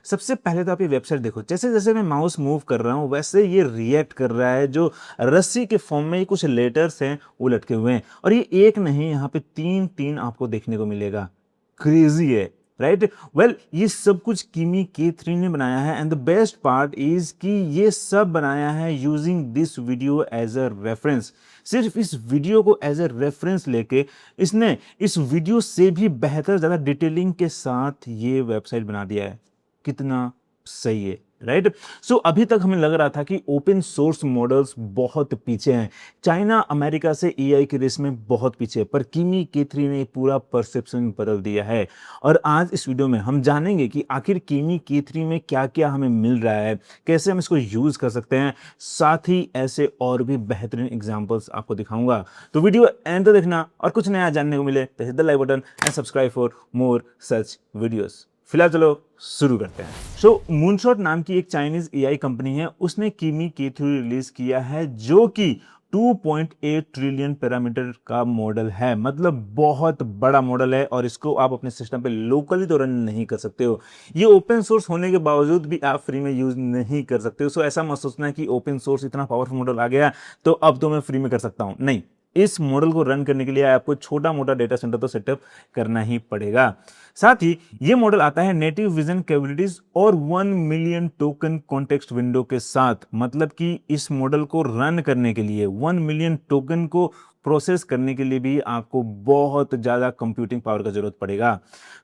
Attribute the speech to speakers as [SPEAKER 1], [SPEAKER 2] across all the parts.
[SPEAKER 1] सबसे पहले तो आप ये वेबसाइट देखो, जैसे जैसे मैं माउस मूव कर रहा हूँ वैसे ये रिएक्ट कर रहा है। जो रस्सी के फॉर्म में ये कुछ लेटर्स हैं वो लटके हुए हैं, और ये एक नहीं, यहाँ पे तीन तीन आपको देखने को मिलेगा। क्रेजी है, राइट? वेल, ये सब कुछ किमी K3 ने बनाया है, and the best part is कि ये सब बनाया है using this video as a reference. सिर्फ इस वीडियो को एज अ रेफरेंस लेके इसने इस वीडियो से भी बेहतर, ज्यादा डिटेलिंग के साथ ये वेबसाइट बना दिया है। कितना सही है, राइट? सो अभी तक हमें लग रहा था कि ओपन सोर्स मॉडल्स बहुत पीछे हैं, चाइना अमेरिका से एआई के रेस में बहुत पीछे है, पर किमी K3 ने पूरा परसेप्शन बदल दिया है। और आज इस वीडियो में हम जानेंगे कि आखिर किमी K3 में क्या क्या हमें मिल रहा है, कैसे हम इसको यूज कर सकते हैं, साथ ही ऐसे और भी बेहतरीन एग्जांपल्स आपको दिखाऊंगा। तो वीडियो एंड तक देखना, और कुछ नया जानने को मिले तो hit the like button and subscribe for more such videos. फिलहाल चलो शुरू करते हैं। सो मूनशॉट नाम की एक चाइनीज एआई कंपनी है, उसने किमी K3 रिलीज किया है, जो कि 2.8 ट्रिलियन पैरामीटर का मॉडल है। मतलब बहुत बड़ा मॉडल है, और इसको आप अपने सिस्टम पे लोकली तो रन नहीं कर सकते हो। ये ओपन सोर्स होने के बावजूद भी आप फ्री में यूज नहीं कर सकते हो। सो ऐसा मत सोचना कि ओपन सोर्स इतना पावरफुल मॉडल आ गया तो अब तो मैं फ्री में कर सकता हूं, नहीं। इस मॉडल को रन करने के लिए आपको छोटा मोटा डेटा सेंटर तो सेटअप करना ही पड़ेगा। साथ ही ये मॉडल आता है नेटिव विजन कैपेबिलिटीज और 1 मिलियन टोकन कॉन्टेक्स्ट विंडो के साथ। मतलब कि इस मॉडल को रन करने के लिए 1 मिलियन टोकन को प्रोसेस करने के लिए भी आपको बहुत ज्यादा कंप्यूटिंग पावर का जरूरत पड़ेगा।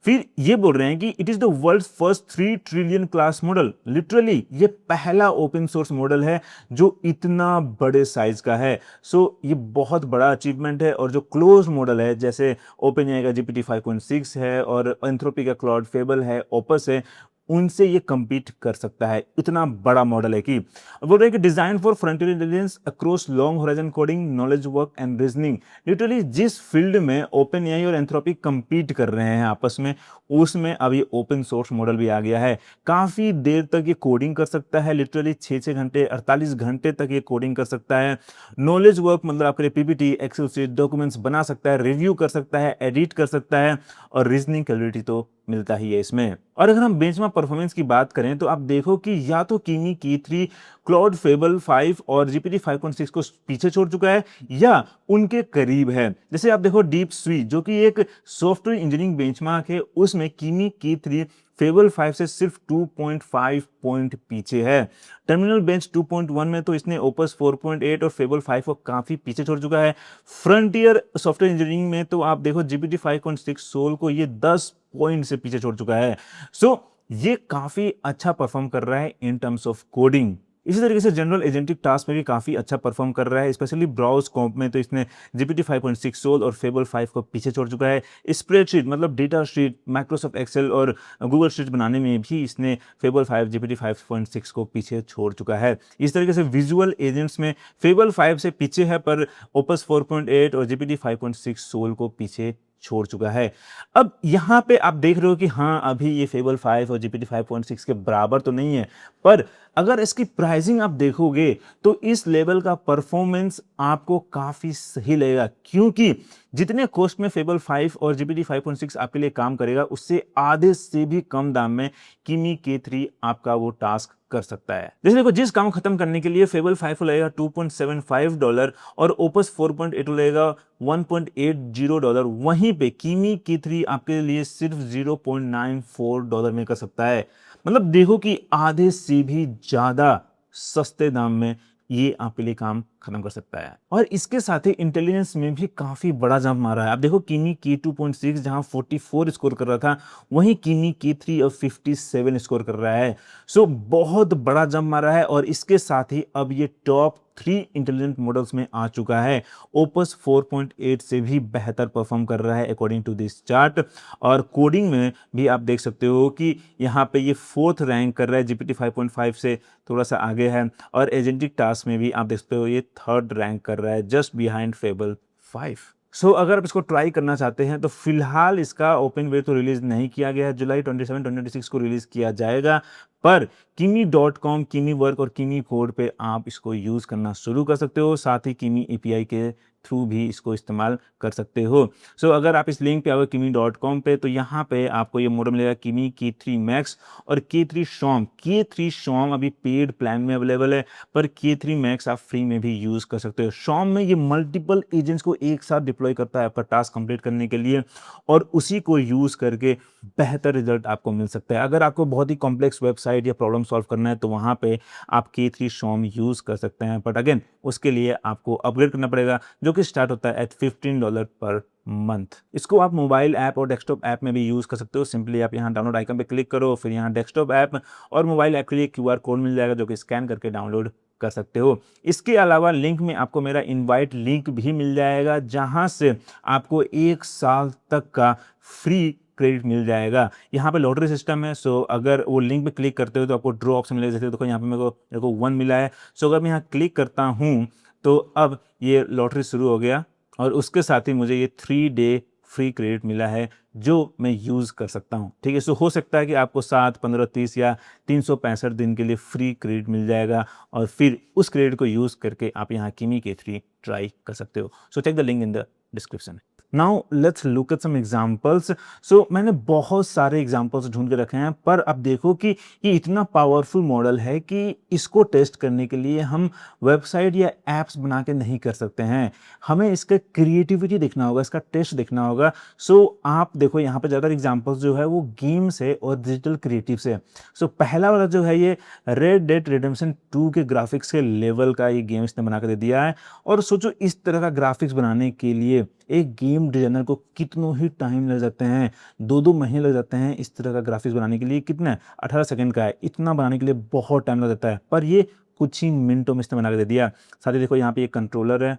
[SPEAKER 1] फिर ये बोल रहे हैं कि it is the world first 3 trillion class model. Literally ये पहला ओपन सोर्स मॉडल है जो इतना बड़े साइज का है। सो ये बहुत बड़ा अचीवमेंट है। और जो क्लोज मॉडल है, जैसे ओपन एआई का GPT 5.6 है और एंथ्रोपी का क्लाउड फेबल है, ओपस है, उनसे ये compete कर सकता है। इतना बड़ा मॉडल है कि बोल रहे हैं कि design for frontier intelligence across long horizon coding, knowledge work and reasoning. Literally जिस फील्ड में ओपन एआई और एंथ्रोपी compete कर रहे हैं आपस में, उसमें अब ये ओपन सोर्स मॉडल भी आ गया है। काफी देर तक ये कोडिंग कर सकता है, लिटरली 6 घंटे 48 घंटे तक ये कोडिंग कर सकता है। नॉलेज वर्क मतलब आपके लिए पीपीटी, एक्सेल शीट, डॉक्यूमेंट्स बना सकता है, रिव्यू कर सकता है, एडिट कर सकता है, और रीजनिंग कैपेबिलिटी तो मिलता ही है इसमें। और अगर हम बेंचमार्क परफॉर्मेंस की बात करें तो आप देखो कि या तो किमी K3 क्लाउड फेबल 5 और GPT 5.6 को पीछे छोड़ चुका है, या उनके करीब है। जैसे आप देखो डीप स्वीट, जो कि एक सॉफ्टवेयर इंजीनियरिंग बेंचमार्क है, उसमें किमी K3 फेबल 5 से सिर्फ 2.5 पॉइंट पीछे है। टर्मिनल बेंच 2.1 में तो इसने ओपस 4.8 और फेबल 5 को काफी पीछे छोड़ चुका है। फ्रंटियर सॉफ्टवेयर इंजीनियरिंग में तो आप देखो GPT 5.6 सोल को ये 10 पॉइंट से पीछे छोड़ चुका है। सो ये काफी अच्छा परफॉर्म कर रहा है इन टर्म्स ऑफ कोडिंग। इसी तरीके से जनरल एजेंटिक टास्क में भी काफी अच्छा परफॉर्म कर रहा है, स्पेशली ब्राउज कॉम्प में तो इसने GPT 5.6 सोल और फेबल 5 को पीछे छोड़ चुका है। स्प्रेडशीट मतलब डेटा शीट, माइक्रोसॉफ्ट एक्सेल और गूगल शीट बनाने में भी इसने फेबल 5 GPT 5.6 को पीछे छोड़ चुका है। इस तरीके से विजुअल एजेंट्स में फेबल 5 से पीछे है, पर ओपस 4.8 और GPT 5.6 सोल को पीछे छोड़ चुका है। अब यहां पे आप देख रहे हो कि हाँ, अभी ये फेबल 5 और GPT 5.6 के बराबर तो नहीं है, पर अगर इसकी प्राइसिंग आप देखोगे तो इस लेवल का परफॉर्मेंस आपको काफी सही लगेगा, क्योंकि जितने कॉस्ट में फेबल 5 और GPT 5.6 आपके लिए काम करेगा, उससे आधे से भी कम दाम में किमी K3 आपका वो टास्क कर सकता है। जैसे देखो, जिस काम खत्म करने के लिए फेबल 5 को लगेगा $2.75 और ओपस 4.8 लगेगा $1.80, वहीं पे किमी K3 आपके लिए सिर्फ $0.94 में कर सकता है। मतलब देखो कि आधे से भी ज्यादा सस्ते दाम में ये आपके लिए काम खत्म कर सकता है। और इसके साथ ही इंटेलिजेंस में भी काफी बड़ा जंप मारा है। आप देखो किमी K2.6 जहां 44 स्कोर कर रहा था, वहीं किमी K3 अब 57 स्कोर कर रहा है। सो बहुत बड़ा जंप मारा है, और इसके साथ ही अब ये टॉप 3 इंटेलिजेंट मॉडल्स में आ चुका है। ओपस 4.8 से भी बेहतर परफॉर्म कर रहा है अकॉर्डिंग टू दिस चार्ट। और कोडिंग में भी आप देख सकते हो कि यहाँ पे ये 4th रैंक कर रहा है, GPT 5.5 से थोड़ा सा आगे है। और एजेंटिक टास्क में भी आप देख सकते हो ये 3rd रैंक कर रहा है, जस्ट बिहाइंड फेबल 5। सो अगर आप इसको ट्राई करना चाहते हैं तो फिलहाल इसका ओपन वे तो रिलीज नहीं किया गया है, जुलाई 27 2026 को रिलीज किया जाएगा। पर kimi.com, किमी वर्क और किमी कोड पे आप इसको यूज करना शुरू कर सकते हो। साथ ही किमी एपीआई के थ्रू भी इसको इस्तेमाल कर सकते हो। सो अगर आप इस लिंक पे आओगे kimi.com पे, तो यहाँ पे आपको ये मॉडल मिलेगा किमी K3 मैक्स और K3 शॉम। K3 शॉम अभी पेड प्लान में अवेलेबल है, पर K3 मैक्स आप फ्री में भी यूज़ कर सकते हो। शॉम में ये मल्टीपल एजेंट्स को एक साथ डिप्लॉय करता है आपका टास्क कंप्लीट करने के लिए, और उसी को यूज़ करके बेहतर रिजल्ट आपको मिल सकता है। अगर आपको बहुत ही कॉम्प्लेक्स वेबसाइट या प्रॉब्लम सॉल्व करना है, तो वहाँ पे आप K3 शॉम यूज़ कर सकते हैं, बट अगेन उसके लिए आपको अपग्रेड करना पड़ेगा, जो कि स्टार्ट होता है एट $15 पर मंथ। इसको आप मोबाइल ऐप और डेस्कटॉप ऐप में भी यूज़ कर सकते हो। सिंपली आप यहाँ डाउनलोड आइकन पे क्लिक करो, फिर यहाँ डेस्कटॉप ऐप और मोबाइल ऐप के लिए QR कोड मिल जाएगा, जो कि स्कैन करके डाउनलोड कर सकते हो। इसके अलावा लिंक में आपको मेरा इनवाइट लिंक भी मिल जाएगा, जहाँ से आपको 1 साल तक का फ्री क्रेडिट मिल जाएगा। यहाँ पे लॉटरी सिस्टम है, सो अगर वो लिंक पे क्लिक करते हो तो आपको ड्रॉ ऑप्शन मिलेगा। जैसे देखो यहाँ पे मेरे को 1 मिला है, सो अगर मैं यहाँ क्लिक करता हूँ तो अब ये लॉटरी शुरू हो गया, और उसके साथ ही मुझे ये 3 डे फ्री क्रेडिट मिला है, जो मैं यूज़ कर सकता हूँ। ठीक है, सो हो सकता है कि आपको 7, 15, 30 या 365 दिन के लिए फ्री क्रेडिट मिल जाएगा, और फिर उस क्रेडिट को यूज़ करके आप यहाँ किमी K3 ट्राई कर सकते हो। So check the link in the description. Now let's look at some examples. So मैंने बहुत सारे एग्जाम्पल्स ढूंढ के रखे हैं, पर अब देखो कि ये इतना पावरफुल मॉडल है कि इसको टेस्ट करने के लिए हम वेबसाइट या एप्स बना के नहीं कर सकते हैं। हमें इसका क्रिएटिविटी देखना होगा, इसका टेस्ट देखना होगा। सो आप देखो यहाँ पे ज़्यादातर एग्जाम्पल्स जो है वो गेम से और डिजिटल क्रिएटिव से। सो पहला वाला जो है ये रेड डेड रिडेम्पशन 2 के ग्राफिक्स के लेवल का ये गेम इसने बना कर दे दिया है। और सोचो इस तरह का ग्राफिक्स बनाने के लिए एक गेम डिजाइनर को कितनों ही टाइम लग जाते हैं, 2-2 महीने लग जाते हैं इस तरह का ग्राफिक्स बनाने के लिए। कितना 18 सेकंड का है, इतना बनाने के लिए बहुत टाइम लग जाता है, पर ये कुछ ही मिनटों में इसने बना के दे दिया। साथ ही देखो यहाँ पे एक कंट्रोलर है,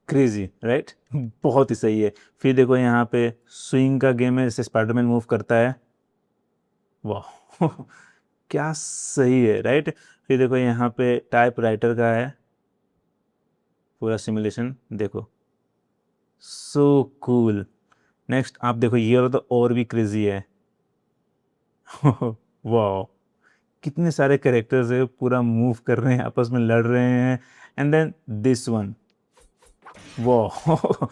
[SPEAKER 1] क्रेजी राइट बहुत ही सही है। फिर देखो यहाँ पे स्विंग का गेम है, जैसे स्पाइडरमैन मूव करता है, वाह क्या सही है राइट। फिर देखो यहाँ पे टाइप राइटर का है पूरा सिमुलेशन, देखो सो कूल। नेक्स्ट आप देखो ये वाला तो और भी क्रेजी है वाह, कितने सारे कैरेक्टर्स है, पूरा मूव कर रहे हैं, आपस में लड़ रहे हैं। एंड देन दिस वन, वाह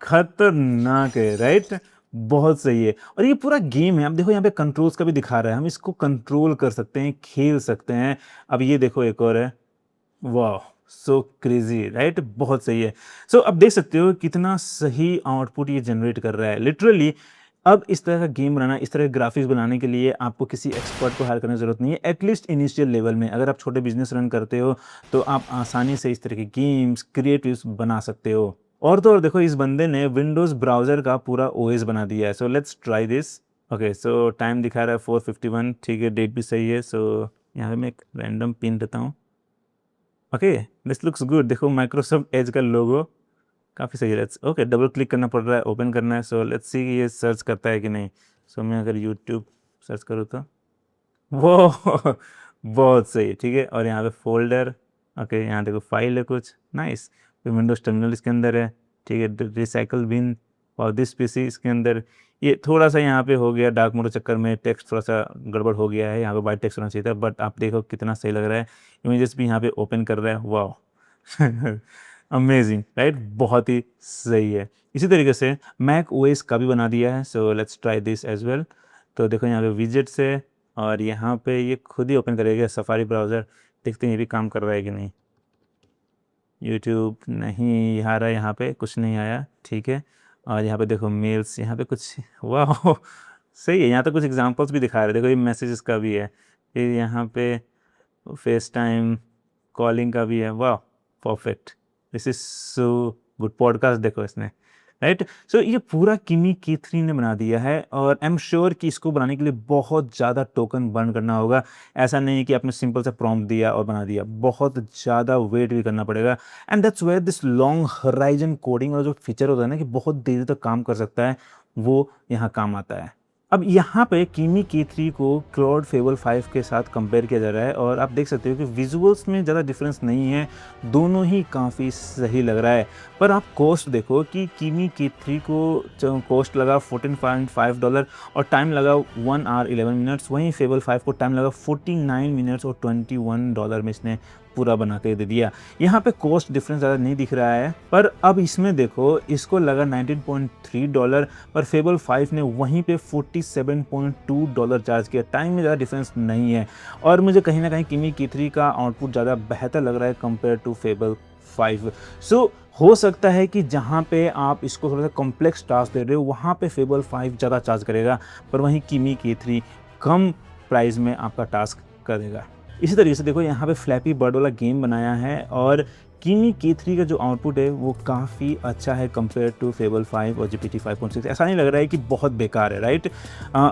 [SPEAKER 1] खतरनाक है राइट, बहुत सही है। और ये पूरा गेम है, आप देखो यहाँ पे कंट्रोल्स का भी दिखा रहा है, हम इसको कंट्रोल कर सकते हैं, खेल सकते हैं। अब ये देखो एक और है, वाह सो क्रेजी राइट, बहुत सही है। सो अब देख सकते हो कितना सही आउटपुट ये जनरेट कर रहा है लिटरली। अब इस तरह का गेम बनाना, इस तरह के ग्राफिक्स बनाने के लिए आपको किसी एक्सपर्ट को हायर करने की ज़रूरत नहीं है, एटलीस्ट इनिशियल लेवल में। अगर आप छोटे बिजनेस रन करते हो तो आप आसानी से इस तरह के गेम्स क्रिएटिव्स बना सकते हो। और तो और देखो इस बंदे ने विंडोज़ ब्राउज़र का पूरा ओएस बना दिया है। So let's try this. Okay so time दिखा रहा है 4:51, ठीक है, डेट भी सही है। सो यहाँ पे मैं एक रैंडम पिन देता हूँ। ओके दिस लुक्स गुड, देखो माइक्रोसॉफ्ट एज का लोगो काफ़ी सही है। ओके डबल क्लिक करना पड़ रहा है, ओपन करना है। सो लेट्स सी कि ये सर्च करता है कि नहीं। सो मैं अगर यूट्यूब सर्च करूँ तो वो बहुत सही है, ठीक है। और यहाँ पे फोल्डर, ओके यहाँ देखो फाइल है कुछ, नाइस। फिर विंडोज टर्मिनल इसके अंदर है, ठीक है। रिसाइकल बिन और दिस पीसी इसके अंदर। ये थोड़ा सा यहाँ पे हो गया डार्क मोड चक्कर में, टेक्स्ट थोड़ा सा गड़बड़ हो गया है, यहाँ पे वाइट टेक्स्ट होना चाहिए था, बट आप देखो कितना सही लग रहा है। इमेजेस भी यहाँ पे ओपन कर रहा है, वाह अमेजिंग राइट, बहुत ही सही है। इसी तरीके से मैक ओएस का भी बना दिया है। So let's try this as well. तो देखो यहाँ पे विजेट्स है, और यहाँ पे ये खुद ही ओपन करेगा सफारी ब्राउज़र। देखते हैं ये भी काम कर रहा है कि नहीं। यूट्यूब नहीं आ रहा है, यहाँ पे कुछ नहीं आया, ठीक है। और यहाँ पे देखो मेल्स, यहाँ पे कुछ, वाह सही है। यहाँ तो कुछ एग्जांपल्स भी दिखा रहे हैं, देखो ये मैसेजेस का भी है, फिर यहाँ पे फेस टाइम कॉलिंग का भी है, वाह perfect, this is so good. Podcast देखो इसने, राइट। सो ये पूरा किमी K3 ने बना दिया है, और आई एम श्योर कि इसको बनाने के लिए बहुत ज़्यादा टोकन बर्न करना होगा। ऐसा नहीं है कि आपने सिंपल सा प्रॉम्प्ट दिया और बना दिया, बहुत ज़्यादा वेट भी करना पड़ेगा। And that's where this long horizon coding और जो फीचर होता है ना कि बहुत देर तक काम कर सकता है, वो यहाँ काम आता है। अब यहाँ पे किमी K3 को क्लाउड फेबल 5 के साथ कंपेयर किया जा रहा है, और आप देख सकते हो कि विजुअल्स में ज़्यादा डिफरेंस नहीं है, दोनों ही काफ़ी सही लग रहा है। पर आप कॉस्ट देखो कि किमी K3 को कॉस्ट लगा $14.5 और टाइम लगा 1 आवर 11 मिनट्स, वहीं फेबल 5 को टाइम लगा 49 मिनट्स और $21 में इसने पूरा बना के दे दिया। यहाँ पे कॉस्ट डिफरेंस ज़्यादा नहीं दिख रहा है, पर अब इसमें देखो इसको लगा $19.3, पर फेबल 5 ने वहीं पे $47.2 चार्ज किया। टाइम में ज़्यादा डिफरेंस नहीं है और मुझे कहीं ना कहीं किमी की3 का आउटपुट ज़्यादा बेहतर लग रहा है कंपेयर टू फेबल 5। सो हो सकता है कि जहाँ पे आप इसको थोड़ा सा कॉम्प्लेक्स टास्क दे रहे हो वहाँ पे फेबल 5 ज़्यादा चार्ज करेगा, पर वहीं किमी की3 कम प्राइस में आपका टास्क करेगा। इसी तरीके से देखो यहाँ पे फ्लैपी बर्ड वाला गेम बनाया है और किमी की3 का जो आउटपुट है वो काफ़ी अच्छा है कंपेयर टू फेबल 5 और जीपीटी 5.6। ऐसा नहीं लग रहा है कि बहुत बेकार है, राइट।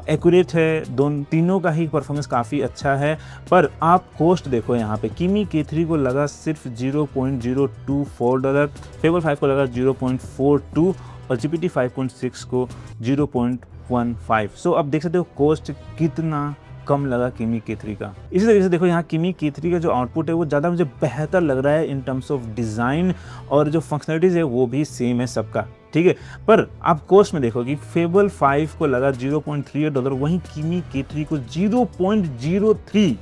[SPEAKER 1] एक्यूरेट है, तीनों का ही परफॉर्मेंस काफ़ी अच्छा है। पर आप कॉस्ट देखो यहाँ पे किमी की3 को लगा सिर्फ $0.024, फेबल 5 को लगा 0.42 और जीपीटी 5.6 को 0.15। सो अब देख सकते हो कॉस्ट कितना कम लगा किमी की3 का। इसी तरीके से देखो यहाँ किमी की3 का जो आउटपुट है वो ज़्यादा मुझे बेहतर लग रहा है इन टर्म्स ऑफ डिज़ाइन, और जो फंक्शनलिटीज़ है वो भी सेम है सबका, ठीक है। पर आप कॉस्ट में देखो कि फेबल 5 को लगा $0.38, वहीं किमी की3 को 0.03,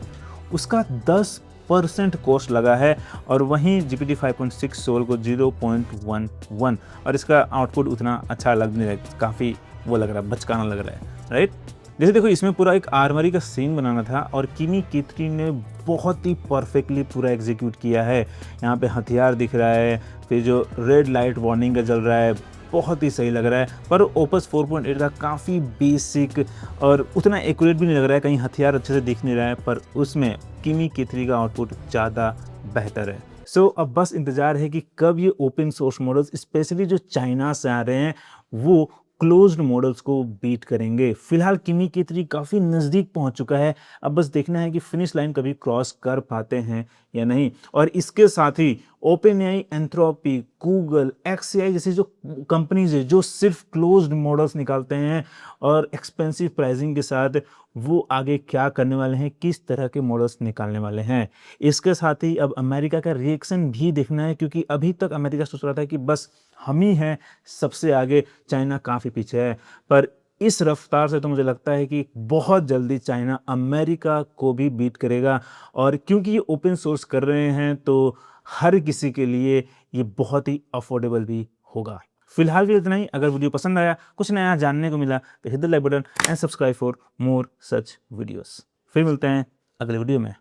[SPEAKER 1] उसका 10% कॉस्ट लगा है, और वहीं जीपीटी 5.6 सोल को 0.11, और इसका आउटपुट उतना अच्छा लग नहीं रहा, काफ़ी वो लग रहा है, बचकाना लग रहा है, राइट। जैसे देखो इसमें पूरा एक आर्मरी का सीन बनाना था और किमी की3 ने बहुत ही परफेक्टली पूरा एग्जीक्यूट किया है। यहाँ पे हथियार दिख रहा है, फिर जो रेड लाइट वार्निंग का जल रहा है, बहुत ही सही लग रहा है। पर ओपस 4.8 का काफ़ी बेसिक और उतना एक्यूरेट भी नहीं लग रहा है, कहीं हथियार अच्छे से दिख नहीं रहा है, पर उसमें किमी की3 का आउटपुट ज़्यादा बेहतर है। सो अब बस इंतज़ार है कि कब ये ओपन सोर्स मॉडल्स स्पेशली जो चाइना से आ रहे हैं वो क्लोज्ड मॉडल्स को बीट करेंगे। फिलहाल किमी की3 काफ़ी नज़दीक पहुंच चुका है, अब बस देखना है कि फिनिश लाइन कभी क्रॉस कर पाते हैं या नहीं। और इसके साथ ही ओपनएआई, एंथ्रोपी, गूगल, एक्सएआई जैसी जो कंपनीज है जो सिर्फ क्लोज्ड मॉडल्स निकालते हैं और एक्सपेंसिव प्राइसिंग के साथ, वो आगे क्या करने वाले हैं, किस तरह के मॉडल्स निकालने वाले हैं। इसके साथ ही अब अमेरिका का रिएक्शन भी देखना है, क्योंकि अभी तक अमेरिका सोच रहा था कि बस हम ही हैं सबसे आगे, चाइना काफ़ी पीछे है। पर इस रफ्तार से तो मुझे लगता है कि बहुत जल्दी चाइना अमेरिका को भी बीट करेगा, और क्योंकि ये ओपन सोर्स कर रहे हैं तो हर किसी के लिए ये बहुत ही अफोर्डेबल भी होगा। फिलहाल के लिए इतना ही। अगर वीडियो पसंद आया, कुछ नया जानने को मिला, तो hit the like button and subscribe for more such videos. फिर मिलते हैं अगले वीडियो में।